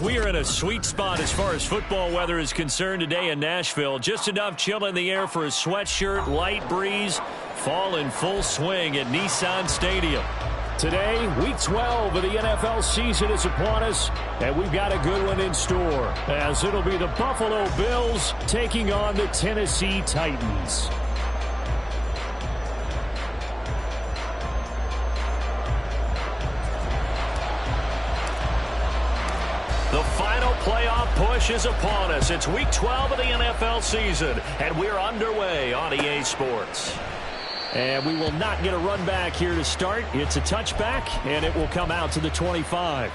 We are in a sweet spot as far as football weather is concerned today in Nashville. Just enough chill in the air for a sweatshirt, light breeze, fall in full swing at Nissan Stadium. Today, Week 12 of the NFL season is upon us, and we've got a good one in store, as it'll be the Buffalo Bills taking on the Tennessee Titans. The final playoff push is upon us. It's Week 12 of the NFL season, and we're underway on EA Sports. And we will not get a run back here to start. It's a touchback, and it will come out to the 25.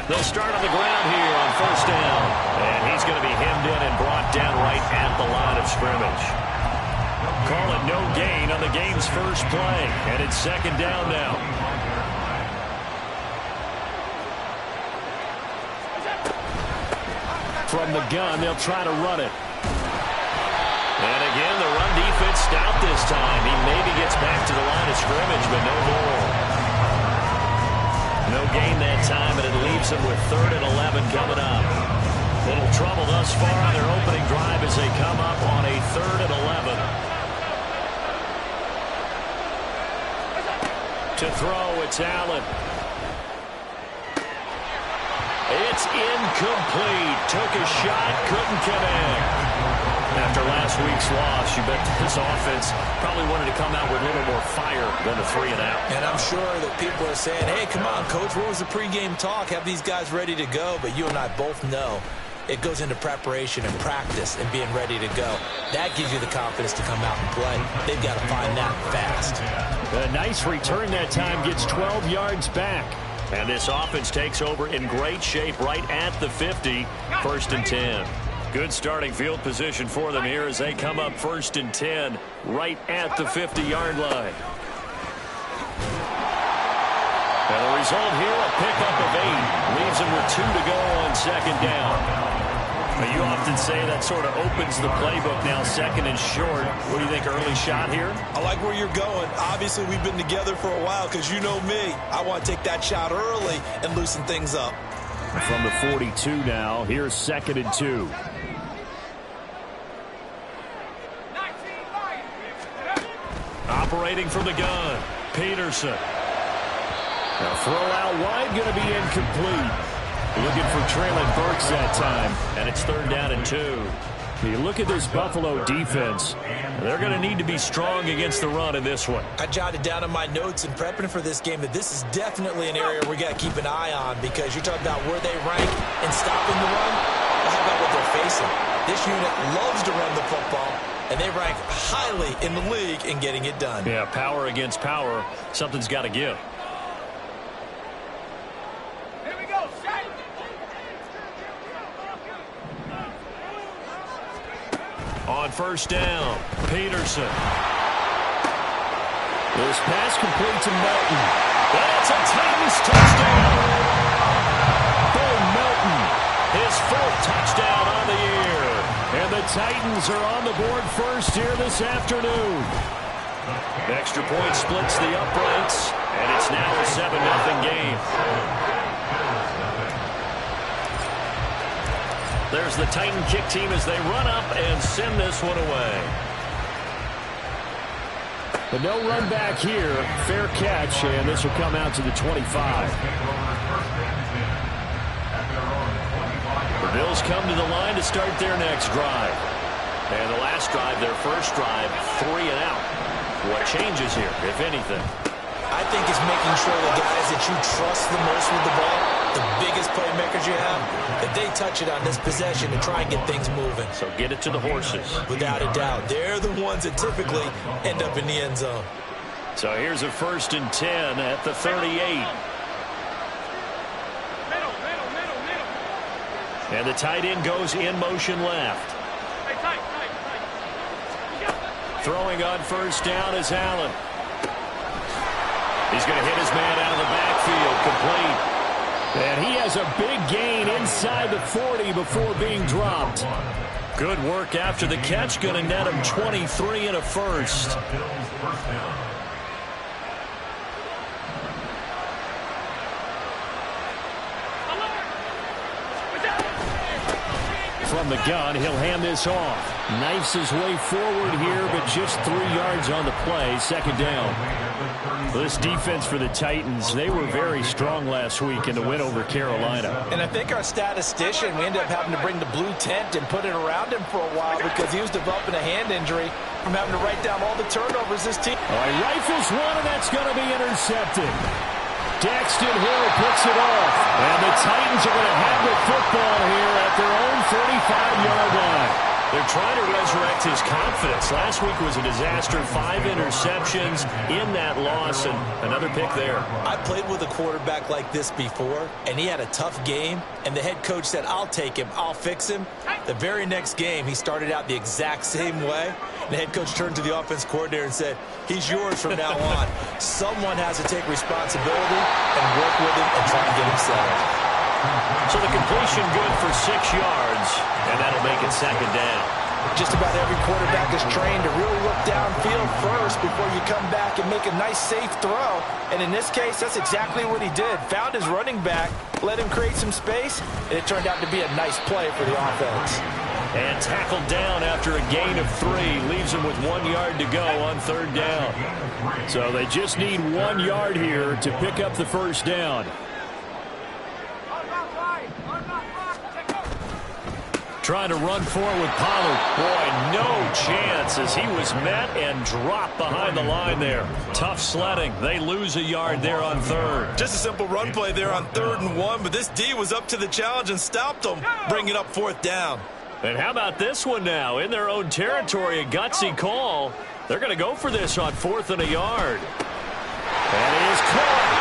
They'll start on the ground here on first down. And he's going to be hemmed in and brought down right at the line of scrimmage. Call it no gain on the game's first play. And it's second down now. From the gun, they'll try to run it. And again, the run defense stout this time. He maybe gets back to the line of scrimmage, but no more. No gain that time, and it leaves them with 3rd and 11 coming up. Little trouble thus far on their opening drive as they come up on a 3rd and 11. To throw, it's Allen. It's incomplete. Took a shot, couldn't connect. After last week's loss, you bet this offense probably wanted to come out with a little more fire than a 3 and out. And I'm sure that people are saying, hey, come on, Coach, what was the pregame talk? Have these guys ready to go? But you and I both know it goes into preparation and practice and being ready to go. That gives you the confidence to come out and play. They've got to find that fast. A nice return that time, gets 12 yards back. And this offense takes over in great shape right at the 50, 1st and 10. Good starting field position for them here as they come up 1st and 10 right at the 50-yard line. And the result here, a pickup of 8. Leaves them with 2 to go on second down. But you often say that sort of opens the playbook now, 2nd and short. What do you think, early shot here? I like where you're going. Obviously, we've been together for a while because you know me. I want to take that shot early and loosen things up. From the 42 now, here's 2nd and 2. Operating from the gun, Peterson. Now throw out wide, going to be incomplete. Looking for Traylon Burks that time. And it's 3rd down and 2. You look at this Buffalo defense. They're going to need to be strong against the run in this one. I jotted down in my notes in prepping for this game that this is definitely an area we got to keep an eye on because you're talking about where they rank in stopping the run. Well, how about what they're facing? This unit loves to run the football, and they rank highly in the league in getting it done. Yeah, power against power. Something's got to give. Here we go, set. On first down, Peterson. This pass complete to Melton. That's a Titans touchdown. Bo Melton, his 4th touchdown on the year. And the Titans are on the board first here this afternoon. Extra point splits the uprights, and it's now a 7-0 game. There's the Titan kick team as they run up and send this one away. But no run back here. Fair catch, and this will come out to the 25. The Bills come to the line to start their next drive. And the last drive, their first drive, 3 and out. What changes here, if anything? I think it's making sure the guys that you trust the most with the ball, the biggest playmakers you have, that they touch it on this possession to try and get things moving. So get it to the horses. Without a doubt. They're the ones that typically end up in the end zone. So here's a 1st and 10 at the 38. And the tight end goes in motion left. Throwing on 1st down is Allen. He's going to hit his man out of the backfield, complete. And he has a big gain inside the 40 before being dropped. Good work after the catch, going to net him 23 and a first. From the gun, he'll hand this off. Knifes his way forward here, but just 3 yards on the play. 2nd down. This defense for the Titans, they were very strong last week in the win over Carolina. And I think our statistician, we ended up having to bring the blue tent and put it around him for a while because he was developing a hand injury from having to write down all the turnovers this team. Oh, he rifles one, and that's going to be intercepted. Daxton Hill picks it off. And the Titans are going to have the football here at their own 35-yard line. They're trying to resurrect his confidence. Last week was a disaster. 5 interceptions in that loss, and another pick there. I played with a quarterback like this before, and he had a tough game, and the head coach said, I'll take him, I'll fix him. The very next game, he started out the exact same way. The head coach turned to the offense coordinator and said, he's yours from now on. Someone has to take responsibility and work with him and try to get him settled. So the completion good for 6 yards, and that'll make it 2nd down. Just about every quarterback is trained to really look downfield first before you come back and make a nice, safe throw. And in this case, that's exactly what he did. Found his running back, let him create some space, and it turned out to be a nice play for the offense. And tackled down after a gain of 3. Leaves him with 1 yard to go on 3rd down. So they just need 1 yard here to pick up the 1st down. Trying to run forward with Pollard. Boy, no chance as he was met and dropped behind the line there. Tough sledding. They lose a yard there on 3rd. Just a simple run play there on 3rd and 1, but this D was up to the challenge and stopped them, bringing up 4th down. And how about this one now? In their own territory, a gutsy call. They're going to go for this on 4th and a yard. And it is caught.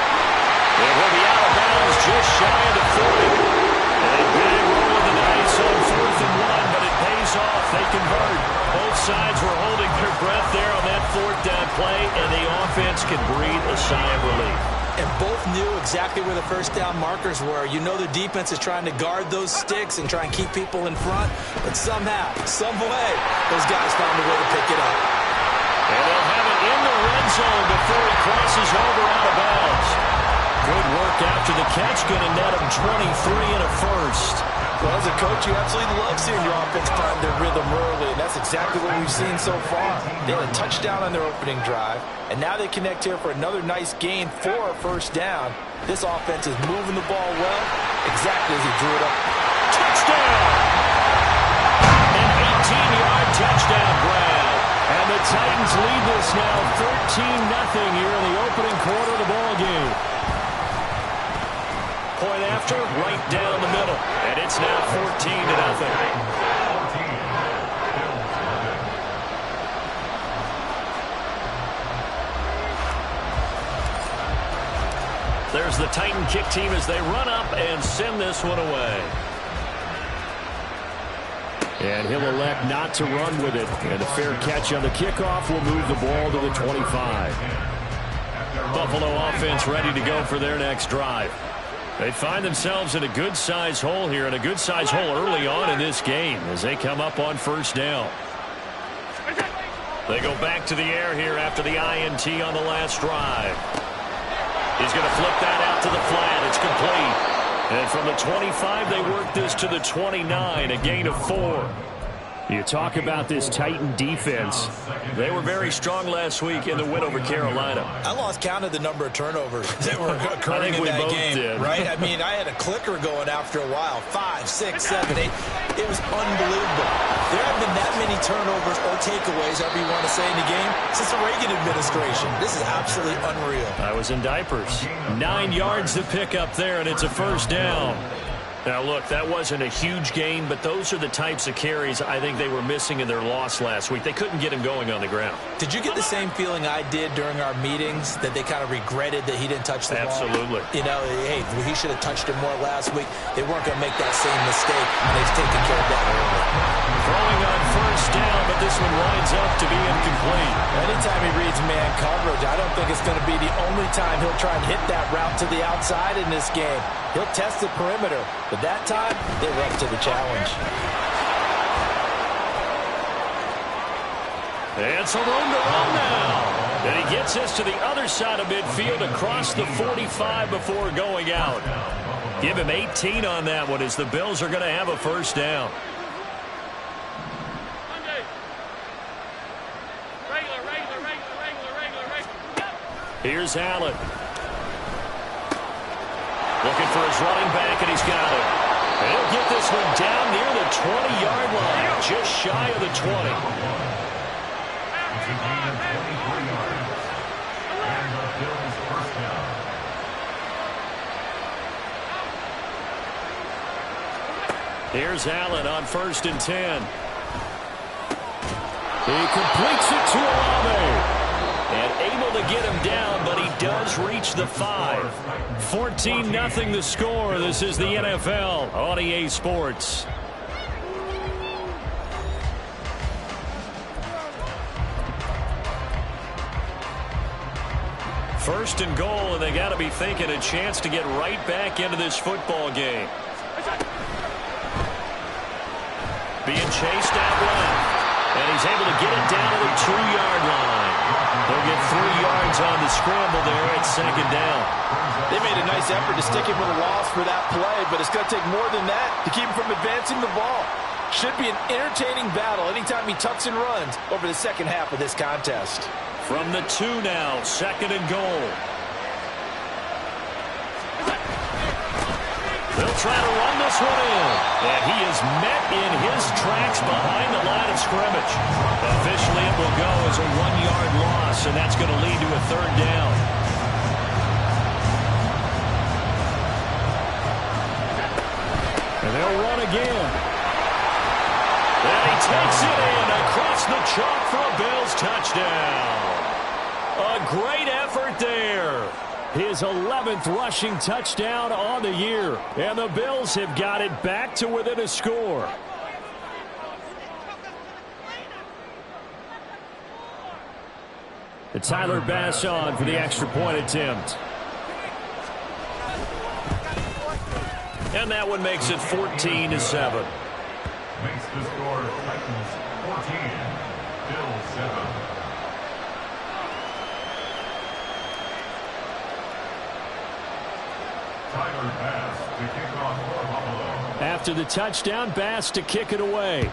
It will be out of bounds just shy of the 40. And a big roll of the dice on 4th and 1, but it pays off. They convert. Both sides were holding their breath there on that 4th down play, and the offense can breathe a sigh of relief. And both knew exactly where the 1st down markers were. You know the defense is trying to guard those sticks and try and keep people in front, but somehow, some way, those guys found a way to pick it up. And they'll have it in the red zone before he crosses over out of bounds. Good work after the catch, going to net him 23 and a first. Well, as a coach, you absolutely love seeing your offense find their rhythm early, and that's exactly what we've seen so far. They had a touchdown on their opening drive, and now they connect here for another nice gain for a 1st down. This offense is moving the ball well, exactly as he drew it up. Touchdown! An 18-yard touchdown grab. And the Titans lead this now 13-0 here in the opening quarter of the ball game. Point after, right down the middle. And it's now 14-0. There's the Titan kick team as they run up and send this one away. And he'll elect not to run with it. And a fair catch on the kickoff will move the ball to the 25. Buffalo offense ready to go for their next drive. They find themselves in a good-sized hole here, and a good-sized hole early on in this game as they come up on 1st down. They go back to the air here after the INT on the last drive. He's going to flip that out to the flat. It's complete. And from the 25, they work this to the 29, a gain of 4. You talk about this Titan defense. They were very strong last week in the win over Carolina. I lost count of the number of turnovers that were occurring in that game. Did. Right? I mean, I had a clicker going after a while. 5, 6, 7, 8. It was unbelievable. There haven't been that many turnovers or takeaways, however you want to say, in the game since the Reagan administration. This is absolutely unreal. I was in diapers. 9 yards to pick up there, and it's a 1st down. Now, look, that wasn't a huge gain, but those are the types of carries I think they were missing in their loss last week. They couldn't get him going on the ground. Did you get the same feeling I did during our meetings, that they kind of regretted that he didn't touch the ball? Absolutely. You know, hey, he should have touched it more last week. They weren't going to make that same mistake, and they've taken care of that early. Throwing on first down, but this one winds up to be incomplete. Anytime he reads man coverage, I don't think it's going to be the only time he'll try and hit that route to the outside in this game. He'll test the perimeter, but that time, they were up to the challenge. And some room to run now. And he gets us to the other side of midfield across the 45 before going out. Give him 18 on that one as the Bills are going to have a first down. Here's Allen. Looking for his running back, and he's got it. And he'll get this one down near the 20-yard line, just shy of the 20. Here's Allen on 1st and 10. He completes it to Olave. And able to get him down, but he does reach the 5. 14-0 the score. This is the NFL on EA Sports. First and goal, and they got to be thinking a chance to get right back into this football game. Being chased out left, and he's able to get it down to the 2-yard line. They'll get 3 yards on the scramble there at 2nd down. They made a nice effort to stick him with a loss for that play, but it's going to take more than that to keep him from advancing the ball. Should be an entertaining battle anytime he tucks and runs over the second half of this contest. From the 2 now, 2nd and goal. They'll try to run this one in. And he is met in his tracks behind the line of scrimmage. Officially, it will go as a 1-yard loss, and that's going to lead to a 3rd down. And they'll run again. And he takes it in across the chalk for a Bills touchdown. A great effort there. His 11th rushing touchdown on the year. And the Bills have got it back to within a score. And Tyler Bass on for the extra point attempt. And that one makes it 14-7. Makes the score Titans 14, Bills 7. Tyler Bass to kick off for Buffalo. After the touchdown, Bass to kick it away.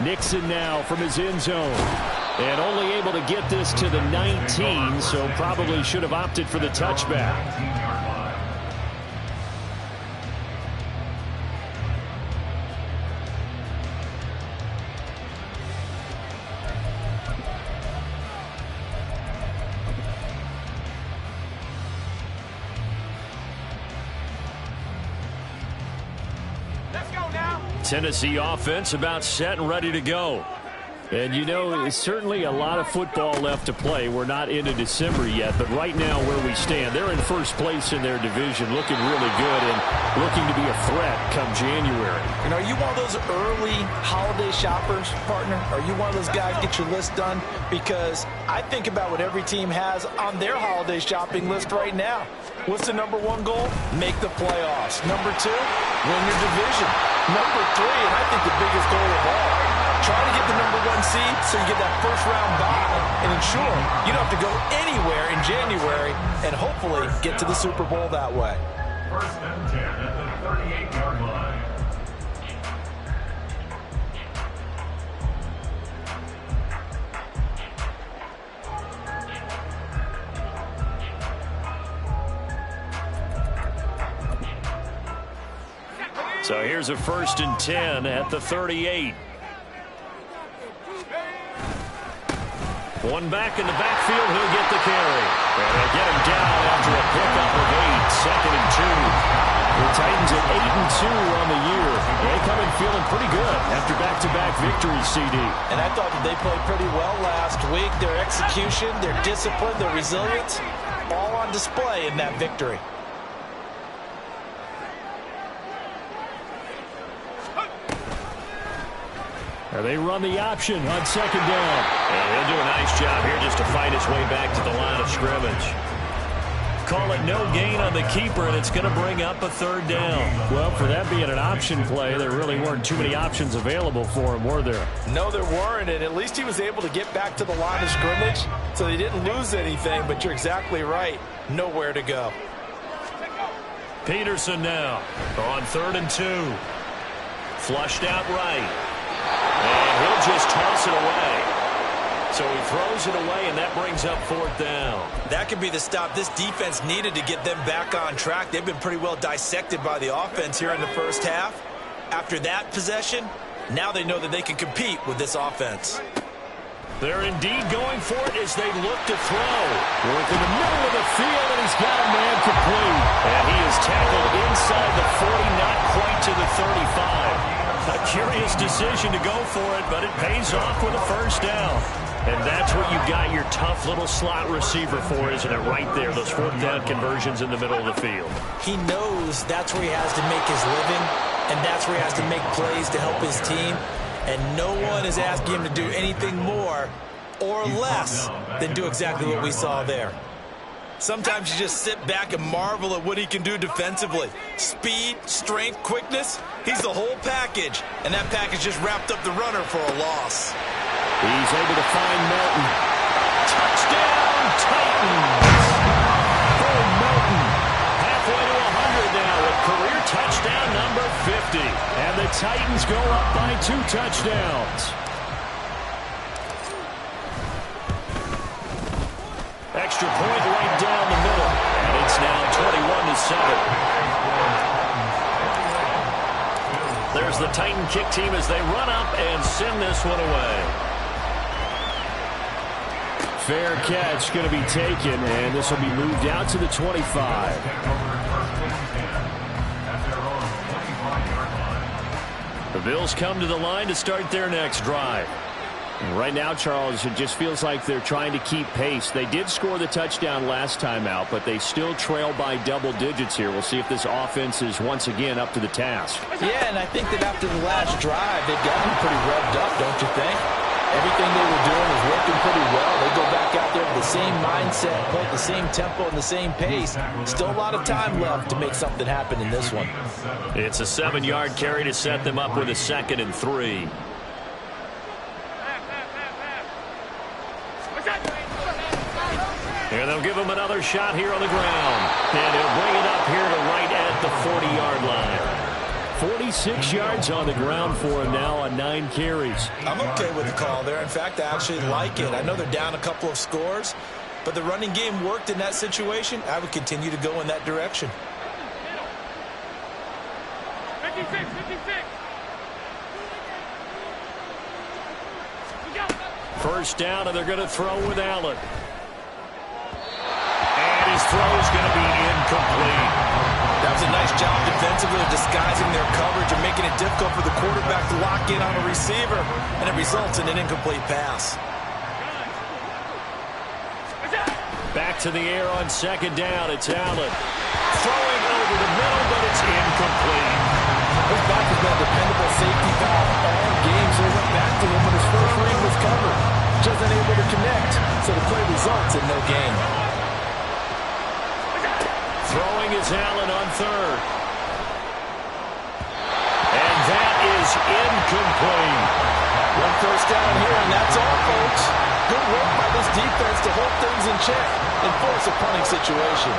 Nixon now from his end zone. And only able to get this to the 19, so probably should have opted for the touchback. 19-yard line. Tennessee offense about set and ready to go. And, you know, it's certainly a lot of football left to play. We're not into December yet, but right now where we stand, they're in first place in their division, looking really good and looking to be a threat come January. And are you one of those early holiday shoppers, partner? Are you one of those guys get your list done? Because I think about what every team has on their holiday shopping list right now. What's the number 1 goal? Make the playoffs. Number 2, win your division. Number 3, and I think the biggest goal of all, try to get the number 1 seed so you get that first-round bye and ensure you don't have to go anywhere in January and hopefully get to the Super Bowl that way. First and 10 at the 38-yard line. So here's a 1st and 10 at the 38. One back in the backfield, he'll get the carry. And they'll get him down after a pickup of 8, 2nd and 2. The Titans at 8-2 on the year. They come in feeling pretty good after back-to-back victories, CD. And I thought that they played pretty well last week. Their execution, their discipline, their resilience, all on display in that victory. And they run the option on 2nd down. And he'll do a nice job here just to fight his way back to the line of scrimmage. Call it no gain on the keeper, and it's going to bring up a 3rd down. Well, for that being an option play, there really weren't too many options available for him, were there? No, there weren't, and at least he was able to get back to the line of scrimmage, so they didn't lose anything, but you're exactly right. Nowhere to go. Peterson now on 3rd and 2. Flushed out right. And he'll just toss it away. So he throws it away, and that brings up 4th down. That could be the stop this defense needed to get them back on track. They've been pretty well dissected by the offense here in the first half. After that possession, now they know that they can compete with this offense. They're indeed going for it as they look to throw. Work in the middle of the field, and he's got a man complete. And he is tackled inside the 40, not quite to the 35. A curious decision to go for it, but it pays off with a 1st down. And that's what you got your tough little slot receiver for, isn't it? Right there, those 4th down conversions in the middle of the field. He knows that's where he has to make his living, and that's where he has to make plays to help his team. And no one is asking him to do anything more or less than do exactly what we saw there. Sometimes you just sit back and marvel at what he can do defensively. Speed, strength, quickness, he's the whole package. And that package just wrapped up the runner for a loss. He's able to find Melton. Touchdown, Titans! For Melton. Halfway to 100 now with career touchdown number 50. And the Titans go up by 2 touchdowns. Extra point right down the middle. And it's now 21-7. There's the Titan kick team as they run up and send this one away. Fair catch going to be taken, and this will be moved out to the 25. The Bills come to the line to start their next drive. And right now, Charles, it just feels like they're trying to keep pace. They did score the touchdown last time out, but they still trail by double digits here. We'll see if this offense is once again up to the task. Yeah, and I think that after the last drive, they've gotten pretty revved up, don't you think? Everything they were doing was working pretty well. They go back out there with the same mindset, play at the same tempo and the same pace. Still a lot of time left to make something happen in this one. It's a 7-yard carry to set them up with a 2nd and 3. And they'll give him another shot here on the ground. And he'll bring it up here to right at the 40-yard line. 46 yards on the ground for him now on 9 carries. I'm okay with the call there. In fact, I actually like it. I know they're down a couple of scores, but the running game worked in that situation. I would continue to go in that direction. 56. First down, and they're going to throw with Allen. And his throw is going to be incomplete. That was a nice job defensively of disguising their coverage and making it difficult for the quarterback to lock in on a receiver, and it results in an incomplete pass. Back to the air on 2nd down. It's Allen. Throwing over the middle, but it's incomplete. This back has been a dependable safety valve all game, so he went back to him when his first read was covered. Just unable to connect, so the play results in no gain. Throwing is Allen on 3rd. And that is incomplete. One first down here, and that's all, folks. Good work by this defense to hold things in check and force a punting situation.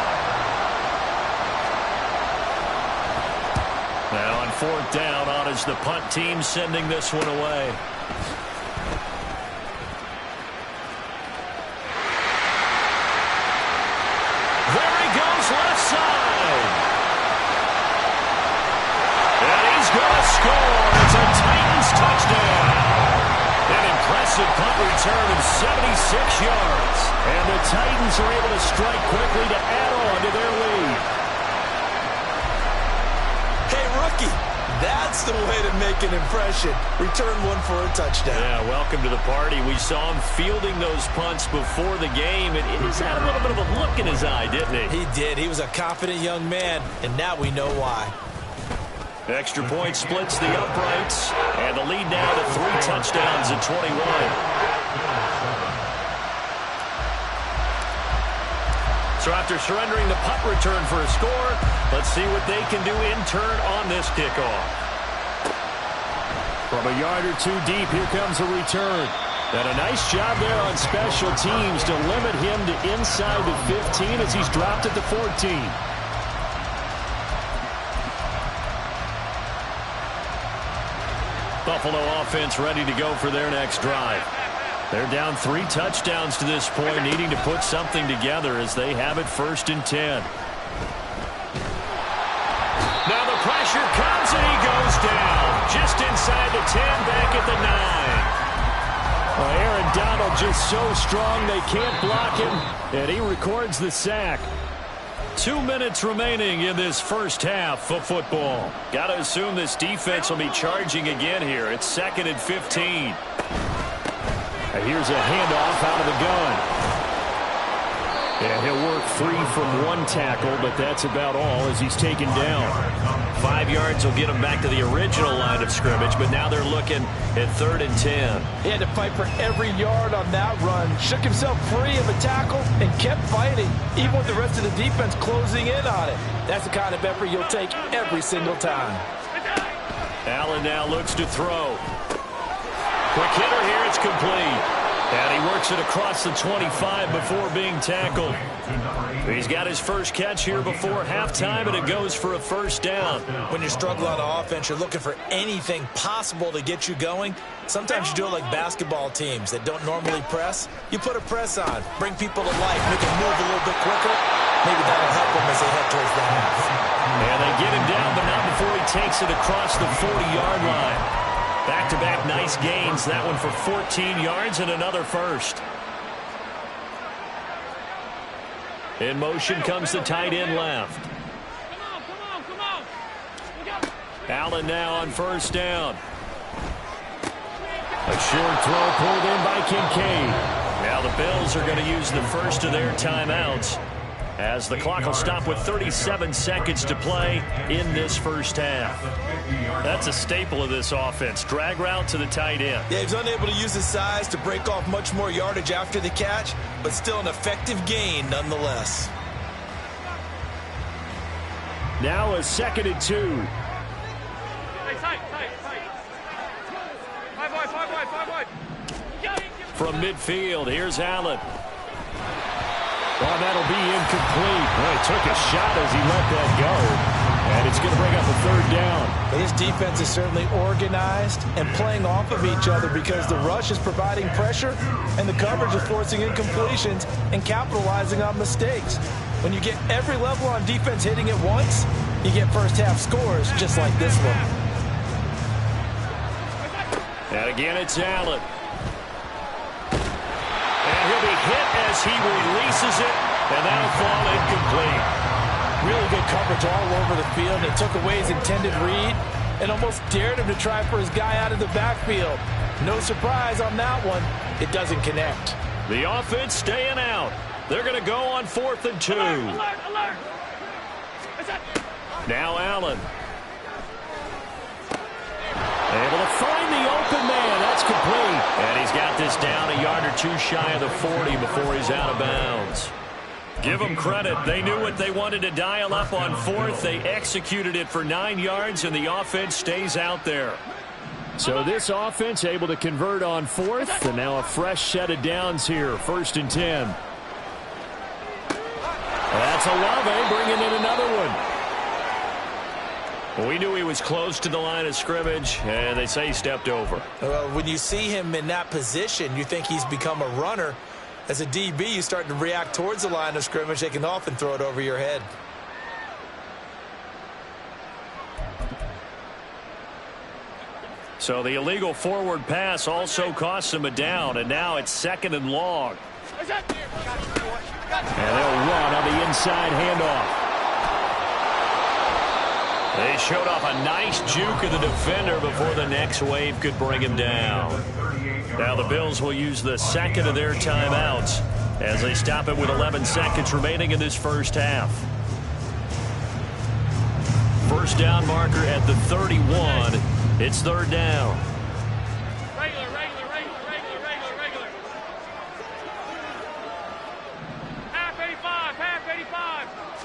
Now on 4th down, on is the punt team sending this one away. There he goes, left side. And he's going to score. It's a Titans touchdown. An impressive makes a punt return of 76 yards. And the Titans are able to strike quickly to add on to their lead. Hey, rookie, that's the way to make an impression. Return one for a touchdown. Yeah, welcome to the party. We saw him fielding those punts before the game, and he's had a little bit of a look in his eye, didn't he? He did. He was a confident young man, and now we know why. Extra point splits the uprights, and the lead now to 3 touchdowns at 21. So after surrendering the punt return for a score, let's see what they can do in turn on this kickoff. From a yard or 2 deep, here comes a return. And a nice job there on special teams to limit him to inside the 15 as he's dropped at the 14. Buffalo offense ready to go for their next drive. They're down 3 touchdowns to this point, needing to put something together as they have it 1st and 10. Now the pressure comes and he goes down. Just inside the 10, back at the 9. Well, Aaron Donald just so strong they can't block him, and he records the sack. 2 minutes remaining in this first half of football. Got to assume this defense will be charging again here. It's 2nd and 15. Here's a handoff out of the gun. And he'll work free from 1 tackle, but that's about all as he's taken down. 5 yards will get him back to the original line of scrimmage, but now they're looking at 3rd and 10. He had to fight for every yard on that run. Shook himself free of a tackle and kept fighting, even with the rest of the defense closing in on it. That's the kind of effort you'll take every single time. Allen now looks to throw. Quick hitter here, it's complete. And he works it across the 25 before being tackled. He's got his first catch here before halftime, and it goes for a 1st down. When you struggle on offense, you're looking for anything possible to get you going. Sometimes you do it like basketball teams that don't normally press. You put a press on, bring people to life, make them move a little bit quicker. Maybe that'll help them as they head towards the half. And they get him down, but not before he takes it across the 40-yard line. Back-to-back nice gains. That one for 14 yards and another 1st. In motion comes the tight end left. Come on. Allen now on 1st down. A short throw pulled in by Kincaid. Now the Bills are going to use the first of their timeouts as the clock will stop with 37 seconds to play in this first half. That's a staple of this offense. Drag route to the tight end. Yeah, he's unable to use his size to break off much more yardage after the catch, but still an effective gain nonetheless. Now a 2nd and 2. Hey, tight. 5 wide. From midfield, here's Allen. Well, that'll be incomplete. Well, he took a shot as he let that go. And it's going to bring up a 3rd down. This defense is certainly organized and playing off of each other because the rush is providing pressure and the coverage is forcing incompletions and capitalizing on mistakes. When you get every level on defense hitting at once, you get first half scores just like this one. And again, it's Allen. And he'll be hit as he releases it, and that'll fall incomplete. Really good coverage all over the field. It took away his intended read and almost dared him to try for his guy out of the backfield. No surprise on that one. It doesn't connect. The offense staying out. They're going to go on 4th and 2. Alert. Now Allen. Able to find the open man. That's complete. And he's got this down a yard or 2 shy of the 40 before he's out of bounds. Give them credit. They knew what they wanted to dial up on 4th. They executed it for 9 yards, and the offense stays out there. So this offense able to convert on 4th, and now a fresh set of downs here. 1st and 10. That's Olave bringing in another one. We knew he was close to the line of scrimmage, and they say he stepped over. Well, when you see him in that position, you think he's become a runner. As a DB, you start to react towards the line of scrimmage. They can often throw it over your head. So the illegal forward pass also costs him a down, and now it's 2nd and long. And they'll run on the inside handoff. They showed off a nice juke of the defender before the next wave could bring him down. Now the Bills will use the 2nd of their timeouts as they stop it with 11 seconds remaining in this first half. First down marker at the 31. It's 3rd down. Regular. Half 85.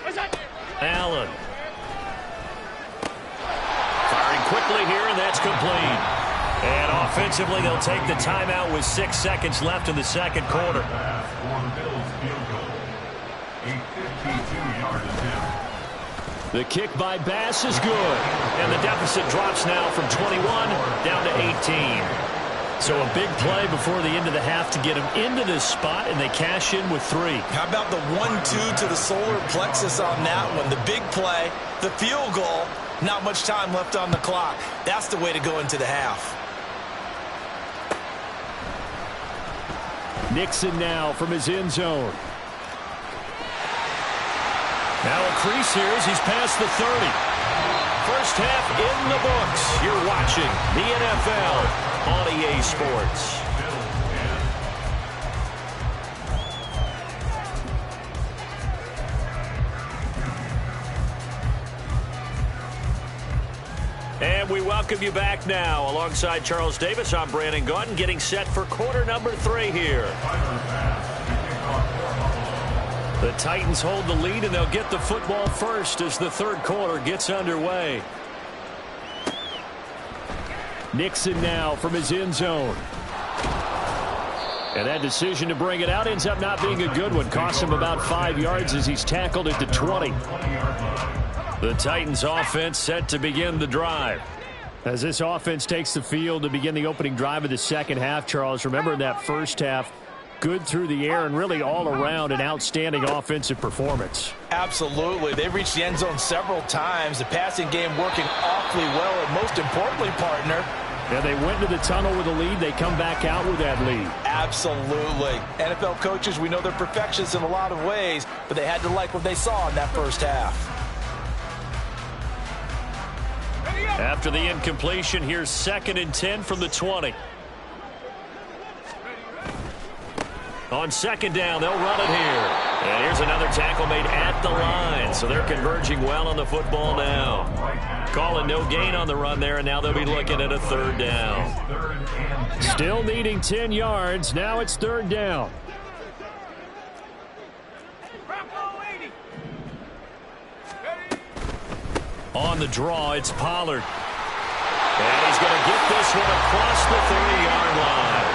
What's that? Allen. Firing quickly here, and that's complete. And offensively, they'll take the timeout with 6 seconds left in the second quarter. The kick by Bass is good. And the deficit drops now from 21 down to 18. So a big play before the end of the half to get them into this spot, and they cash in with 3. How about the 1-2 to the solar plexus on that one? The big play, the field goal, not much time left on the clock. That's the way to go into the half. Nixon now from his end zone. Now a crease here as he's past the 30. First half in the books. You're watching the NFL on EA Sports. And we welcome you back now. Alongside Charles Davis, I'm Brandon Gaudin, getting set for quarter number 3 here. The Titans hold the lead, and they'll get the football first as the third quarter gets underway. Nixon now from his end zone. And that decision to bring it out ends up not being a good one. Costs him about 5 yards as he's tackled at the 20. The Titans offense set to begin the drive. As this offense takes the field to begin the opening drive of the second half, Charles, remember in that first half, good through the air and really all around an outstanding offensive performance. Absolutely. They've reached the end zone several times. The passing game working awfully well, and most importantly, partner, yeah, they went to the tunnel with a lead. They come back out with that lead. Absolutely. NFL coaches, we know they're perfectionists in a lot of ways, but they had to like what they saw in that first half. After the incompletion, here's 2nd and 10 from the 20. On 2nd down, they'll run it here. And here's another tackle made at the line. So they're converging well on the football now. Calling no gain on the run there, and now they'll be looking at a 3rd down. Still needing 10 yards. Now it's 3rd down. On the draw, it's Pollard. And he's going to get this one across the 30-yard line.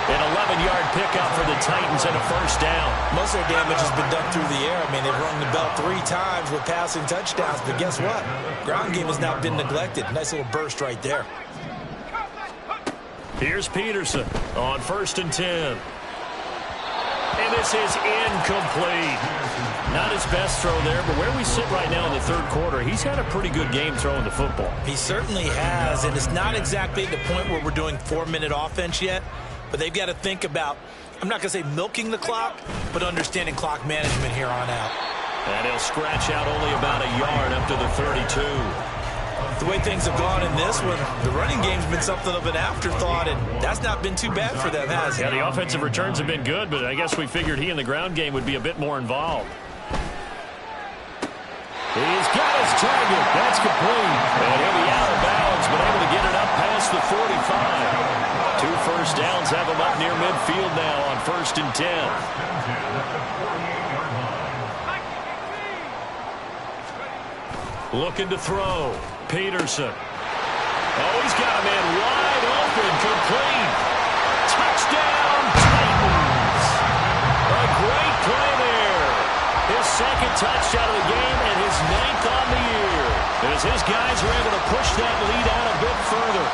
An 11-yard pickup for the Titans and a first down. Most of their damage has been done through the air. I mean, they've rung the bell 3 times with passing touchdowns, but guess what? Ground game has not been neglected. Nice little burst right there. Here's Peterson on 1st and 10. And this is incomplete. Not his best throw there, but where we sit right now in the third quarter, he's had a pretty good game throwing the football. He certainly has, and it's not exactly at the point where we're doing 4-minute offense yet, but they've got to think about, I'm not going to say milking the clock, but understanding clock management here on out. And he'll scratch out only about a yard up to the 32. The way things have gone in this one, the running game's been something of an afterthought, and that's not been too bad for them, has it? Yeah, the offensive returns have been good, but I guess we figured he in the ground game would be a bit more involved. He's got his target. That's complete. And he'll be out of bounds, but able to get it up past the 45. 2 first downs have him up near midfield now on 1st and 10. Looking to throw. Peterson. Oh, he's got a man wide open. Complete. Touchdown, Titans. A great play there. His 2nd touchdown of the game and his 9th on the year. As his guys are able to push that lead out a bit further.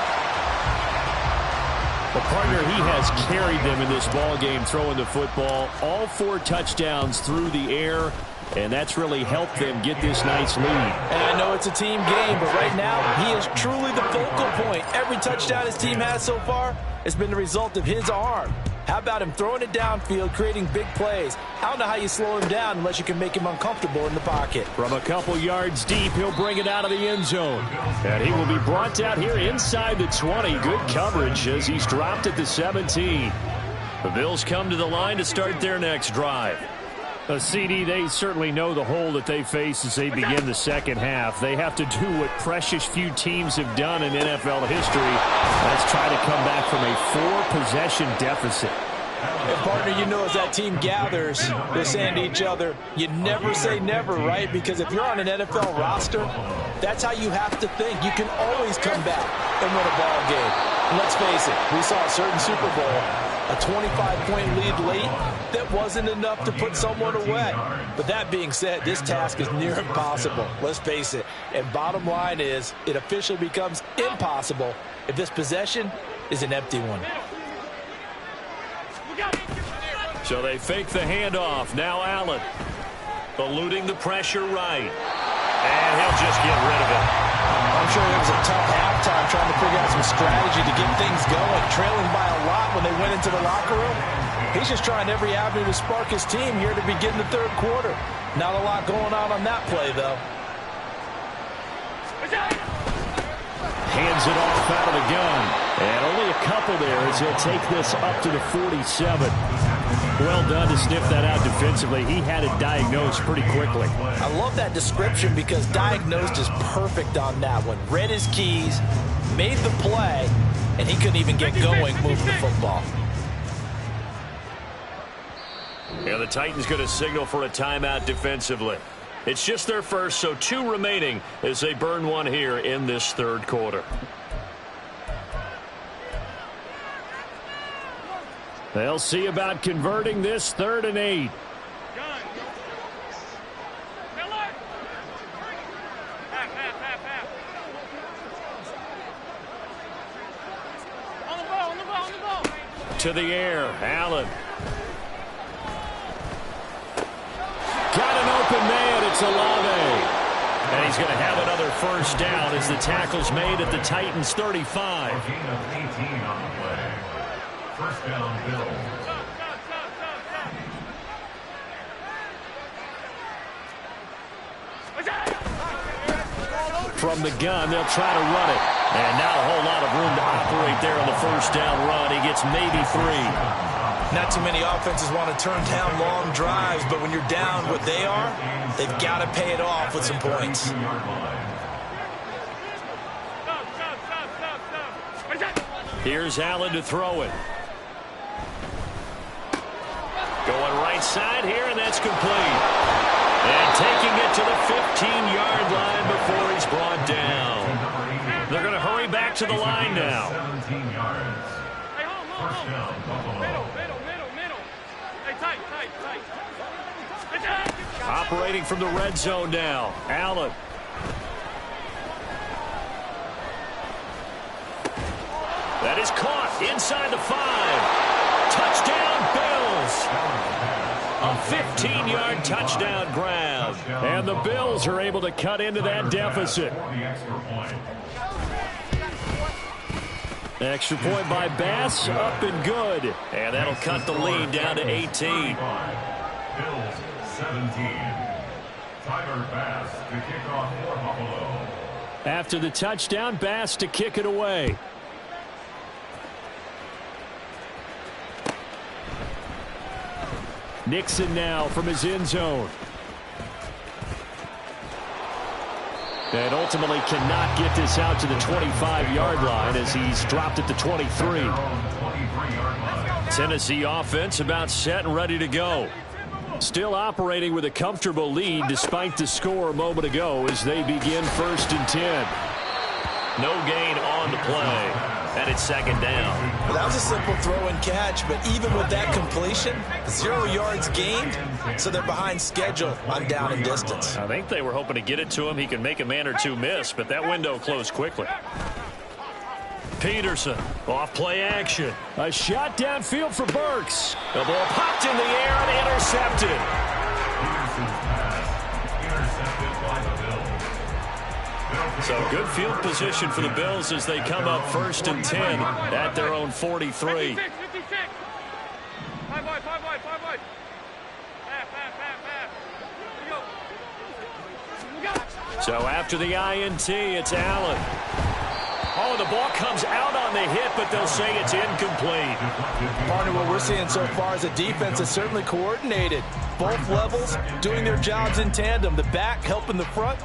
The partner, he has carried them in this ball game throwing the football. All 4 touchdowns through the air. and that's really helped them get this nice lead. And I know it's a team game, but right now he is truly the focal point. Every touchdown his team has so far has been the result of his arm. How about him throwing it downfield, creating big plays? I don't know how you slow him down unless you can make him uncomfortable in the pocket. From a couple yards deep, he'll bring it out of the end zone. And he will be brought out here inside the 20. Good coverage as he's dropped at the 17. The Bills come to the line to start their next drive. CD, they certainly know the hole that they face as they begin the second half. They have to do what precious few teams have done in NFL history. Let's try to come back from a 4-possession deficit. And, partner, you know as that team gathers, they're saying to each other, you never say never, right? Because if you're on an NFL roster, that's how you have to think. You can always come back and win a ball game. And let's face it, we saw a certain Super Bowl, a 25-point lead late that wasn't enough to put someone away. But that being said, this task is near impossible. Let's face it. And bottom line is, it officially becomes impossible if this possession is an empty one. So they fake the handoff. Now Allen. Eluding the pressure right. And he'll just get rid of it. I'm sure it was a tough halftime trying to figure out some strategy to get things going. Trailing by a lot when they went into the locker room. He's just trying every avenue to spark his team here to begin the third quarter. Not a lot going on that play, though. Hands it off out of the gun. And only a couple there as he'll take this up to the 47. Well done to sniff that out defensively. He had it diagnosed pretty quickly. I love that description because diagnosed is perfect on that one. Read his keys, made the play, and he couldn't even get going moving the football. And the Titans going to signal for a timeout defensively. It's just their first, so 2 remaining as they burn one here in this third quarter. They'll see about converting this 3rd and 8. To the air, Allen. Got an open man, it's Olave. And he's going to have another first down as the tackle's made at the Titans' 35. Gain of 18 on the play. First down, Bills. From the gun, they'll try to run it. And not a whole lot of room to operate there on the first down run. He gets maybe 3. Not too many offenses want to turn down long drives, but when you're down what they are, they've got to pay it off with some points. Here's Allen to throw it. Going right side here, and that's complete. And taking it to the 15-yard line before he's brought down. They're going to hurry back to the line now. 17 yards. First down, Buffalo. Middle. Hey, tight. Operating from the red zone now. Allen. That is caught inside the 5. Touchdown, Bills. A 15-yard touchdown grab. And the Bills are able to cut into that deficit. Extra point by Bass, up and good. And that'll cut the lead down to 18. Bills 17. Tyler Bass to kick off for Buffalo. After the touchdown, Bass to kick it away. Nixon now from his end zone. And ultimately cannot get this out to the 25-yard line as he's dropped at the 23. Tennessee offense about set and ready to go. Still operating with a comfortable lead despite the score a moment ago as they begin 1st and 10. No gain on the play. And it's 2nd down. Well, that was a simple throw and catch, but even with that completion, 0 yards gained, so they're behind schedule on down and distance. I think they were hoping to get it to him. He can make a man or two miss, but that window closed quickly. Peterson, off play action. A shot downfield for Burks. The ball popped in the air and intercepted. Peterson's pass So good field position for the Bills as they come up 1st and 10 at their own 43. 56. 5 wide. Pass. So after the INT, it's Allen. Oh, the ball comes out on the hit, but they'll say it's incomplete. Partner, what we're seeing so far is a defense that's certainly coordinated. Both levels doing their jobs in tandem. The back helping the front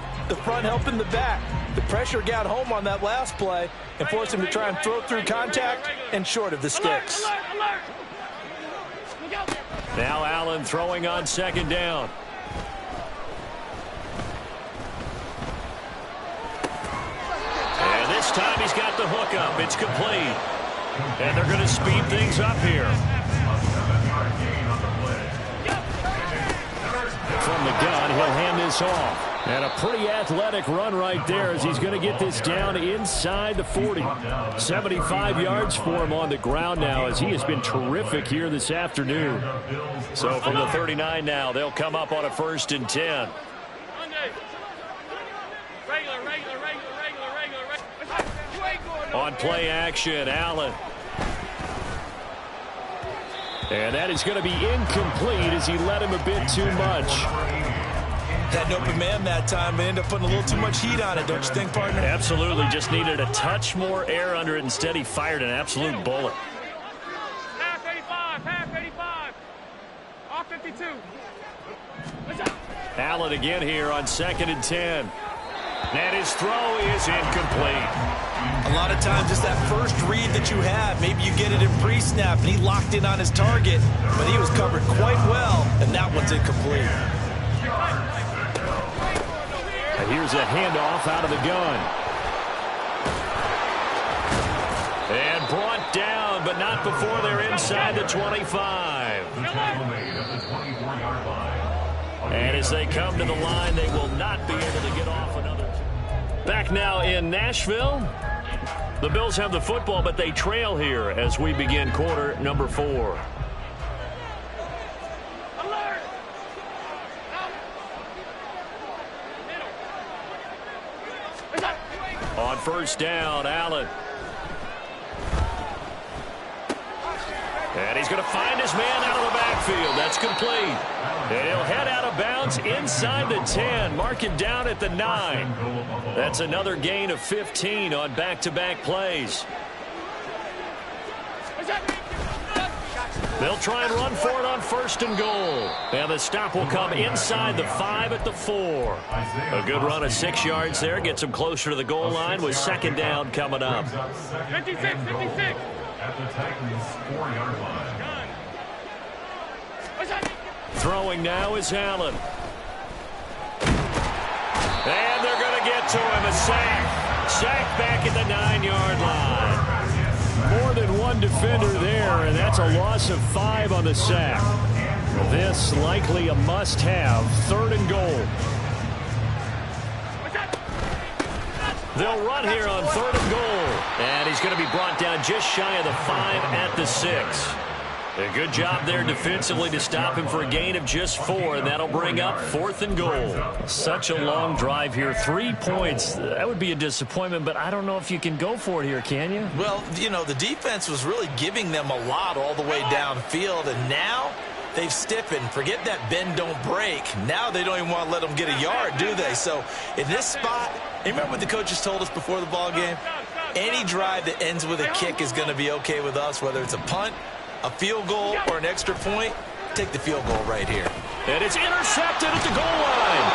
helping the back. The pressure got home on that last play and forced him to try and throw through contact and short of the sticks. Now Allen throwing on 2nd down. And this time he's got the hook up. It's complete. And they're going to speed things up here. From the gun, he'll hand this off. And a pretty athletic run right there as he's going to get this down inside the 40. 75 yards for him on the ground now as he has been terrific here this afternoon. So from the 39 now, they'll come up on a 1st and 10. On play action, Allen. And that is going to be incomplete as he let him a bit too much. Had an open man that time, but ended up putting a little too much heat on it, don't you think, partner? Absolutely. Just needed a touch more air under it. Instead, he fired an absolute bullet. Half 85. Off 52. Allen again here on 2nd and 10. And his throw is incomplete. A lot of times, just that first read that you have, maybe you get it in pre-snap, and he locked in on his target, but he was covered quite well, and that one's incomplete. And here's a handoff out of the gun. And brought down, but not before they're inside the 25. And as they come to the line, they will not be able to get off another. Back now in Nashville. The Bills have the football, but they trail here as we begin quarter number 4. On 1st down, Allen. And he's going to find his man out of the backfield. That's complete. And he'll head out of bounds inside the 10. Mark him down at the 9. That's another gain of 15 on back-to-back plays. They'll try and run for it on 1st and goal. And the stop will come inside the 5 at the 4. A good run of 6 yards there. Gets them closer to the goal line with 2nd down coming up. 56. At the Titans' 4-yard line. Throwing now is Allen. And they're going to get to him. A sack. Sack back at the 9-yard line. More than one defender there, and that's a loss of 5 on the sack. This likely a must-have. 3rd and goal. They'll run here on 3rd and goal. And he's going to be brought down just shy of the 5 at the 6. A good job there defensively to stop him for a gain of just 4, and that'll bring up 4th and goal. Such a long drive here. 3 points. That would be a disappointment, but I don't know if you can go for it here, can you? Well, you know, the defense was really giving them a lot all the way downfield, and now they've stiffened. Forget that bend, don't break. Now they don't even want to let them get a yard, do they? So in this spot, remember what the coaches told us before the ball game? Any drive that ends with a kick is going to be okay with us, whether it's a punt, a field goal, or an extra point. Take the field goal right here. And it's intercepted at the goal line.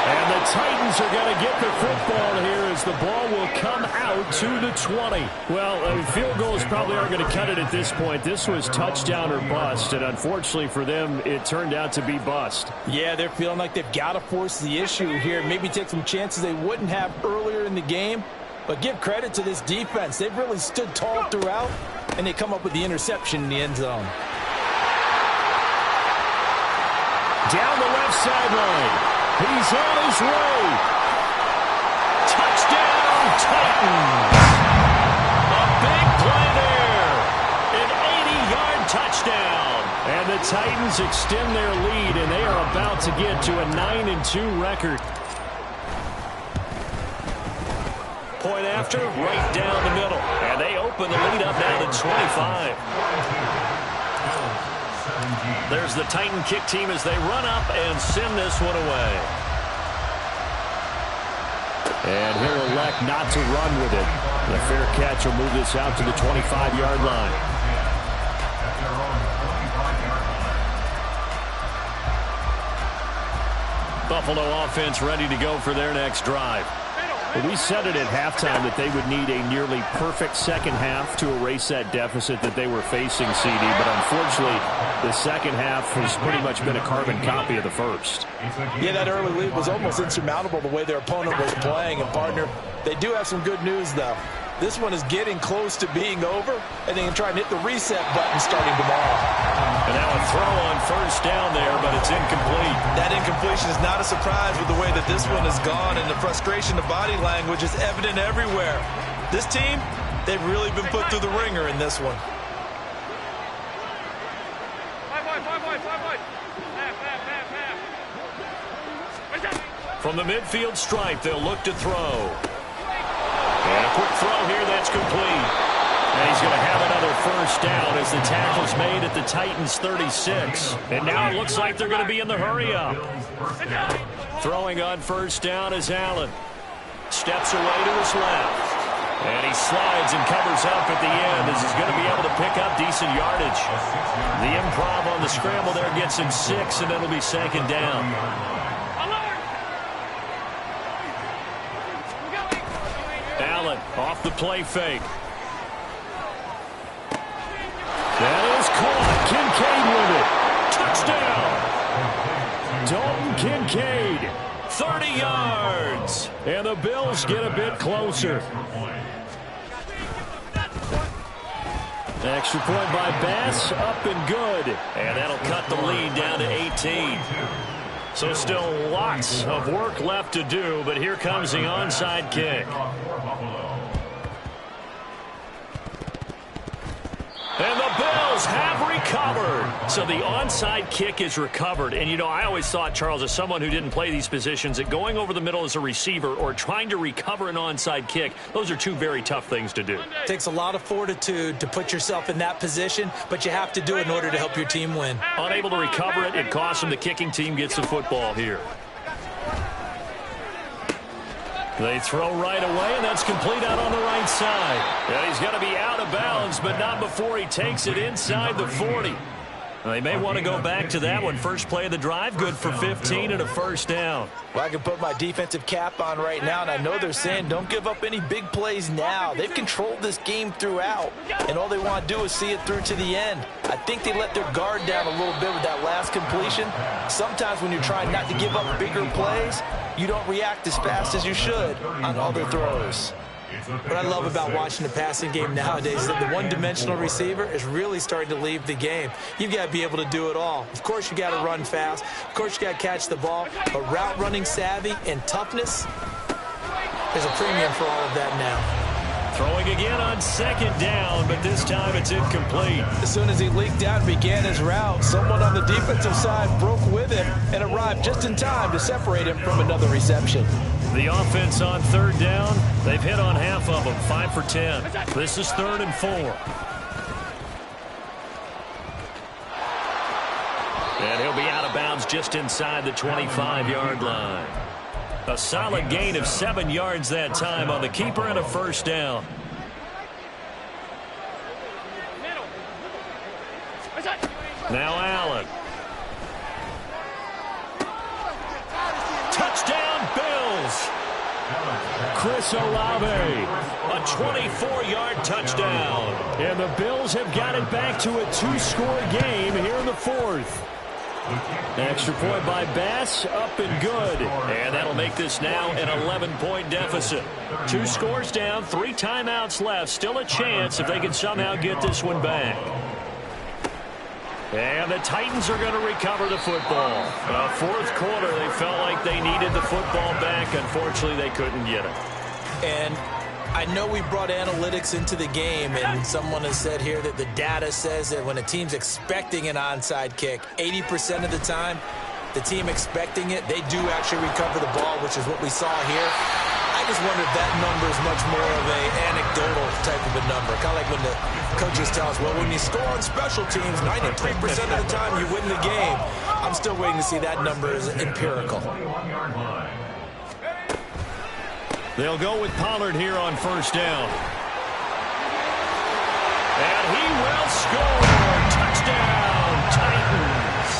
And the Titans are going to get the football here as the ball will come out to the 20. Well, field goals probably aren't going to cut it at this point. This was touchdown or bust, and unfortunately for them, it turned out to be bust. Yeah, they're feeling like they've got to force the issue here. Maybe take some chances they wouldn't have earlier in the game. But give credit to this defense. They've really stood tall throughout, and they come up with the interception in the end zone. Down the left sideline. He's on his way. Touchdown, Titans. A big play there. An 80-yard touchdown. And the Titans extend their lead, and they are about to get to a 9-2 record. after, right down the middle. And they open the lead up now to 25. There's the Titan kick team as they run up and send this one away. And he'll elect not to run with it. The fair catch will move this out to the 25-yard line. Buffalo offense ready to go for their next drive. Well, we said it at halftime that they would need a nearly perfect second half to erase that deficit that they were facing, CD. But unfortunately, the second half has pretty much been a carbon copy of the first. Yeah, that early lead was almost insurmountable the way their opponent was playing. And, partner, they do have some good news, though. This one is getting close to being over, and they can try and hit the reset button starting tomorrow. And now a throw on first down there, but it's incomplete. That incompletion is not a surprise with the way that this one has gone, and the frustration of body language is evident everywhere. This team, they've really been put through the ringer in this one. From the midfield stripe, they'll look to throw. And a quick throw here, that's complete. And he's going to have another first down as the tackle's made at the Titans' 36. And now it looks like they're going to be in the hurry-up. Throwing on first down is Allen. Steps away to his left. And he slides and covers up at the end as he's going to be able to pick up decent yardage. The improv on the scramble there gets him 6, and it'll be second down. Allen off the play fake. That is caught. Kincaid with it. Touchdown. Dalton Kincaid. 30 yards. And the Bills get a bit closer. Extra point by Bass. Up and good. And that'll cut the lead down to 18. So still lots of work left to do, but here comes the onside kick. And the Bills have recovered. So the onside kick is recovered. And, you know, I always thought, Charles, as someone who didn't play these positions, that going over the middle as a receiver or trying to recover an onside kick, those are two very tough things to do. It takes a lot of fortitude to put yourself in that position, but you have to do it in order to help your team win. Unable to recover it, it costs them. The kicking team gets the football here. They throw right away, and that's complete out on the right side. And he's going to be out of bounds, but not before he takes it inside the 40. They may want to go back to that one. First play of the drive, good for 15 and a first down. Well, I can put my defensive cap on right now, and I know they're saying don't give up any big plays now. They've controlled this game throughout, and all they want to do is see it through to the end. I think they let their guard down a little bit with that last completion. Sometimes when you're trying not to give up bigger plays, you don't react as fast as you should on all their throws. What I love about watching the passing game nowadays is that the one-dimensional receiver is really starting to leave the game. You've got to be able to do it all. Of course, you got to run fast. Of course, you got to catch the ball. But route running savvy and toughness, there's a premium for all of that now. Throwing again on second down, but this time it's incomplete. As soon as he leaked out and began his route, someone on the defensive side broke with him and arrived just in time to separate him from another reception. The offense on third down, they've hit on half of them, 5 for 10. This is 3rd and 4. And he'll be out of bounds just inside the 25-yard line. A solid gain of 7 yards that time on the keeper and a first down. Now Allen. Touchdown, Bills. Chris Olave, a 24-yard touchdown. And the Bills have got it back to a 2-score game here in the 4th. Extra point by Bass, up and good. And that'll make this now an 11-point deficit. 2 scores down, 3 timeouts left. Still a chance if they can somehow get this one back. And the Titans are going to recover the football. 4th quarter, they felt like they needed the football back. Unfortunately, they couldn't get it. And I know we brought analytics into the game, and someone has said here that the data says that when a team's expecting an onside kick, 80% of the time, the team expecting it, they do actually recover the ball, which is what we saw here. I I just wonder if that number is much more of a anecdotal type of a number. Kind of like when the coaches tell us, well, when you score on special teams, 93% of the time you win the game. I'm still waiting to see that number as empirical. They'll go with Pollard here on first down. And he will score. Touchdown, Titans.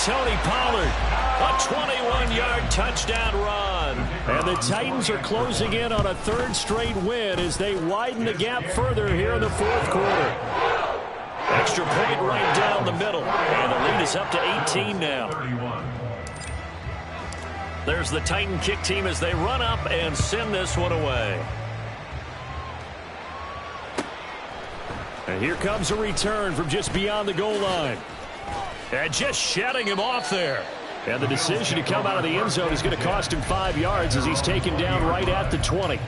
Tony Pollard, a 21-yard touchdown run. And the Titans are closing in on a third straight win as they widen the gap further here in the fourth quarter. Extra point right down the middle. And the lead is up to 18 now. There's the Titan kick team as they run up and send this one away. And here comes a return from just beyond the goal line. And just shutting him off there. And the decision to come out of the end zone is going to cost him 5 yards as he's taken down right at the 20.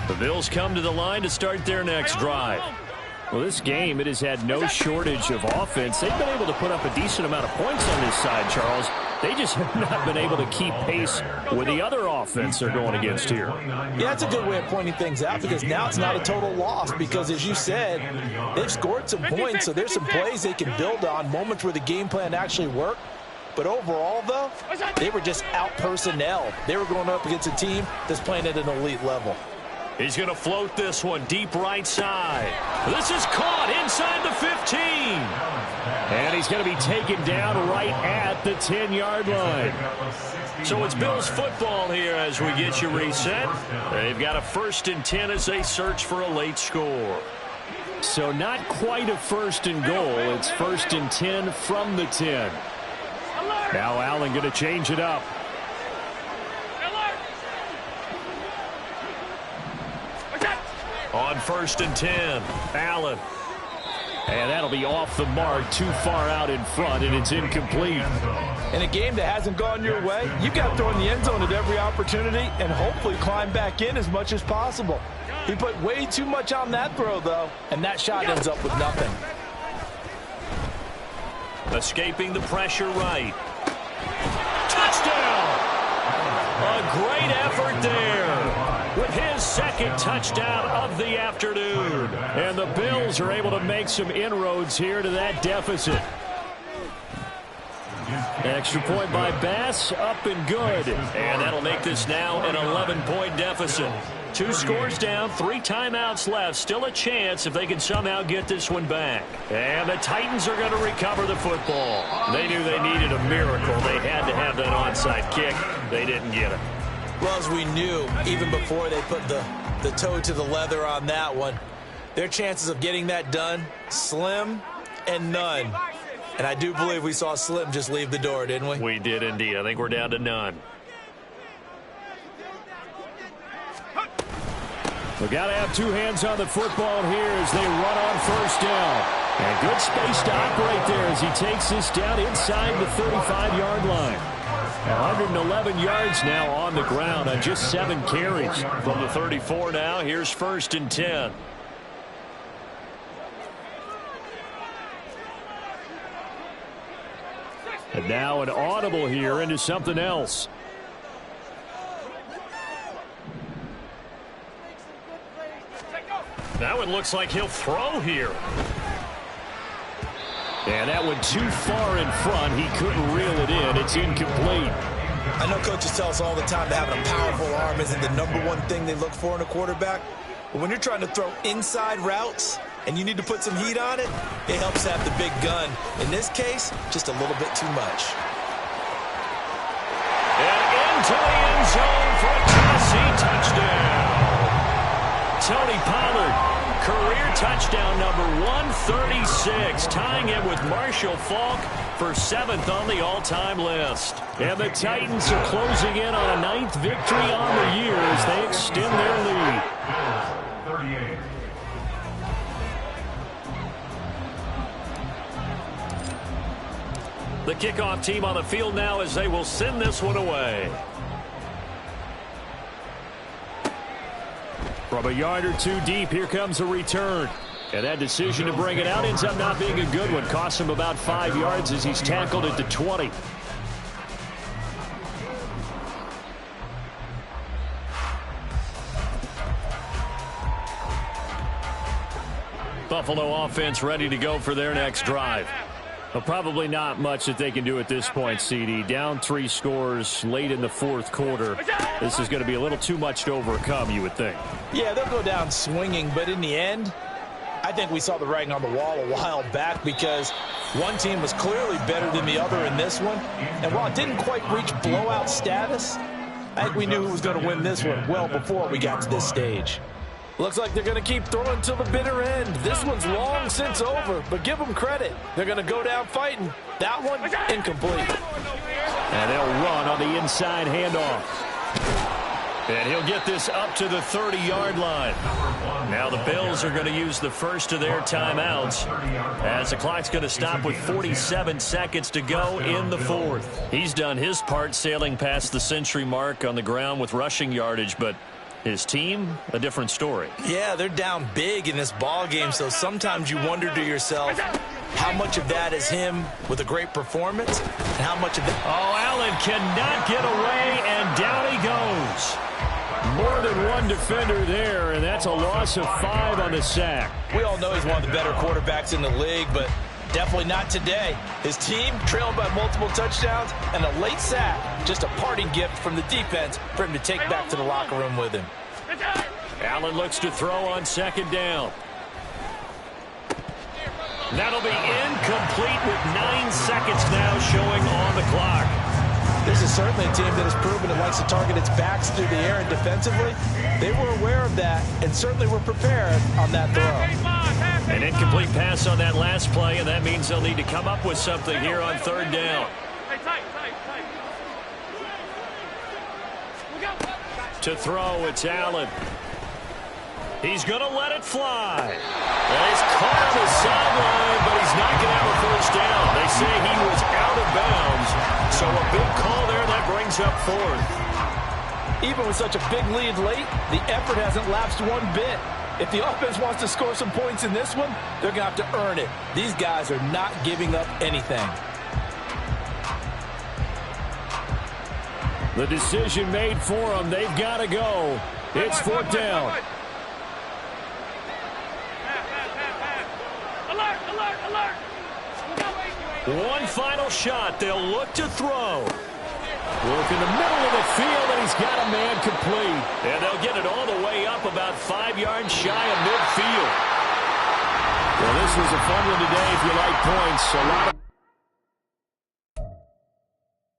The Bills come to the line to start their next drive. Well, this game, it has had no shortage of offense. They've been able to put up a decent amount of points on this side, Charles. They just have not been able to keep pace with the other offense they're going against here. Yeah, that's a good way of pointing things out because now it's not a total loss because, as you said, they've scored some points, so there's some plays they can build on, moments where the game plan actually worked. But overall, though, they were just out-personnel. They were going up against a team that's playing at an elite level. He's going to float this one deep right side. This is caught inside the 15. And he's going to be taken down right at the 10-yard line. So it's Bills football here as we get you reset. They've got a 1st and 10 as they search for a late score. So not quite a 1st and goal. It's 1st and 10 from the 10. Now Allen going to change it up. On 1st and 10, Allen. And that'll be off the mark, too far out in front, and it's incomplete. In a game that hasn't gone your way, you've got to throw in the end zone at every opportunity and hopefully climb back in as much as possible. He put way too much on that throw, though, and that shot ends up with nothing. Escaping the pressure right. Touchdown! A great effort there with his 2nd touchdown of the afternoon. And the Bills are able to make some inroads here to that deficit. Extra point by Bass, up and good. And that'll make this now an 11-point deficit. 2 scores down, 3 timeouts left. Still a chance if they can somehow get this one back. And the Titans are going to recover the football. They knew they needed a miracle. They had to have that onside kick. They didn't get it. Well, as we knew, even before they put the toe to the leather on that one, their chances of getting that done, slim and none. And I do believe we saw Slim just leave the door, didn't we? We did indeed. I think we're down to none. We've got to have 2 hands on the football here as they run on 1st down. And good space to operate there as he takes this down inside the 35-yard line. 111 yards now on the ground on just 7 carries. From the 34 now, here's 1st and 10. And now an audible here into something else. That one looks like he'll throw here. And that one too far in front. He couldn't reel it in. It's incomplete. I know coaches tell us all the time that having a powerful arm isn't the #1 thing they look for in a quarterback. But when you're trying to throw inside routes and you need to put some heat on it, it helps have the big gun. In this case, just a little bit too much. And into the end zone for a Tennessee touchdown. Tony Pollard, career touchdown number 136, tying it with Marshall Faulk for 7th on the all-time list. And the Titans are closing in on a 9th victory on the year as they extend their lead. 38. The kickoff team on the field now as they will send this one away. From a yard or 2 deep, here comes a return. And that decision to bring it out ends up not being a good one. Costs him about 5 yards as he's tackled at the 20. Buffalo offense ready to go for their next drive. Well, probably not much that they can do at this point, CD. Down 3 scores late in the fourth quarter. This is going to be a little too much to overcome, you would think. Yeah, they'll go down swinging, but in the end, I think we saw the writing on the wall a while back because one team was clearly better than the other in this one. And while it didn't quite reach blowout status, I think we knew who was going to win this one well before we got to this stage. Looks like they're going to keep throwing till the bitter end. This one's long since over, but give them credit. They're going to go down fighting. That one, incomplete. And they'll run on the inside handoff. And he'll get this up to the 30-yard line. Now the Bills are going to use the first of their timeouts as the clock's going to stop with 47 seconds to go in the fourth. He's done his part sailing past the century mark on the ground with rushing yardage, but his team, a different story. Yeah, they're down big in this ball game, so sometimes you wonder to yourself how much of that is him with a great performance and how much of that... Oh, Allen cannot get away, and down he goes. More than one defender there, and that's a loss of 5 on the sack. We all know he's one of the better quarterbacks in the league, but definitely not today. His team trailing by multiple touchdowns and a late sack. Just a parting gift from the defense for him to take back to the locker room with him. Allen looks to throw on second down. That'll be incomplete with 9 seconds now showing on the clock. This is certainly a team that has proven it likes to target its backs through the air and defensively. They were aware of that and certainly were prepared on that throw. An incomplete pass on that last play, and that means they'll need to come up with something here on third down. To throw, it's Allen. He's going to let it fly. And he's caught on the sideline, but he's not going to have a first down. They say he was out of bounds, so a big call there that brings up fourth. Even with such a big lead late, the effort hasn't lapsed one bit. If the offense wants to score some points in this one, they're going to have to earn it. These guys are not giving up anything. The decision made for them. They've got to go. It's fourth down. One final shot. They'll look to throw. Look in the middle of the field, and he's got a man complete. And they'll get it all the way up about 5 yards shy of midfield. Well, this was a fun one today if you like points. A lot of